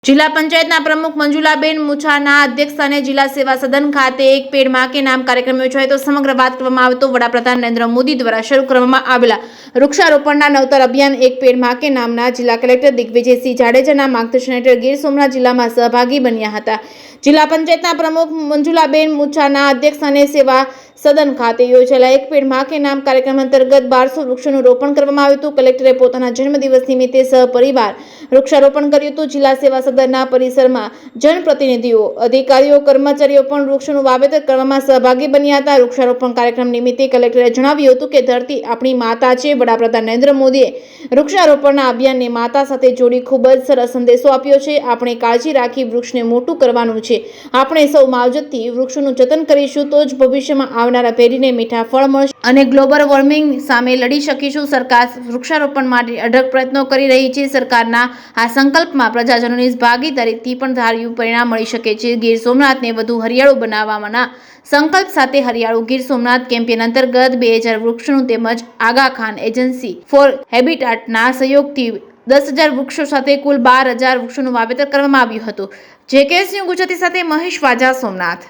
जिला पंचायतना प्रमुख मंजुलाबेन मुछाना अध्यक्षस्थाने जिला सेवा सदन खाते एक पेड़ मां के नाम कार्यक्रम योजायो तो समग्र बात करवामां आवे तो वडाप्रधान नरेंद्र मोदी द्वारा शरू करवामां आवेला वृक्षारोपणना नवतर अभियान एक पेड़ मां के नामना जिला कलेक्टर दिग्विजयसिंह जाडेजाना मार्गदर्शन हेठळ गीर सोमनाथ जिल्लामां सहभागी बन्या हता। जिला पंचायतना प्रमुख मंजुलाबेन मुछाना अध्यक्षस्थाने सेवा सदन खाते योजाયેલા एक पेड़ मां के नाम कार्यक्रम अंतर्गत 1200 वृक्षोનું રોપણ કરવામાં આવ્યું હતું। કલેક્ટરે પોતાના જન્મદિવસ નિમિત્તે સહપરિવાર વૃક્ષારોપણ કર્યું હતું। જિલ્લા સેવા સદનના પરિસરમાં જનપ્રતિનિધિઓ, અધિકારીઓ, કર્મચારીઓ પણ વૃક્ષોનું વાવેતર કરવામાં સહભાગી બન્યા હતા। વૃક્ષારોપણ કાર્યક્રમ નિમિત્તે કલેક્ટરે જણાવ્યું હતું કે ધરતી આપણી માતા છે। વડાપ્રધાન નરેન્દ્ર મોદીએ વૃક્ષારોપણના અભિયાનને માતા સાથે જોડી ખૂબ જ સરસ સંદેશો આપ્યો છે। આપણે કાળજી રાખી વૃક્ષને મોટું કરવાનું છે। આપણે સૌ માવજતથી વૃક્ષોનું જતન કરીશું તો જ ભવિષ્યમાં આવનારા પેઢીને મીઠા ફળ મળશે અને ગ્લોબલ વોર્મિંગ સામે લડી શકીશું। સરકાર વૃક્ષારોપણ માટે અઢળક પ્રયત્નો કરી રહી છે। સરકારના આ સંકલ્પમાં પ્રજાજનોની ભાગીદારીથી પણ ધાર્યું પરિણામ મળી શકે છે। ગીર સોમનાથને વધુ હરિયાળું બનાવવાના સંકલ્પ સાથે હરિયાળું ગીર સોમનાથ કેમ્પેન અંતર્ગત 2000 વૃક્ષોનું તેમજ આગા ખાન એજન્સી ફોર હેબિટાટના સહયોગથી 10,000 વૃક્ષો સાથે કુલ 12,000 વૃક્ષોનું વાવેતર કરવામાં આવ્યું હતું। જેકેએસ ન્યૂઝ ગુજરાતી સાથે મહેશ વાજા, સોમનાથ।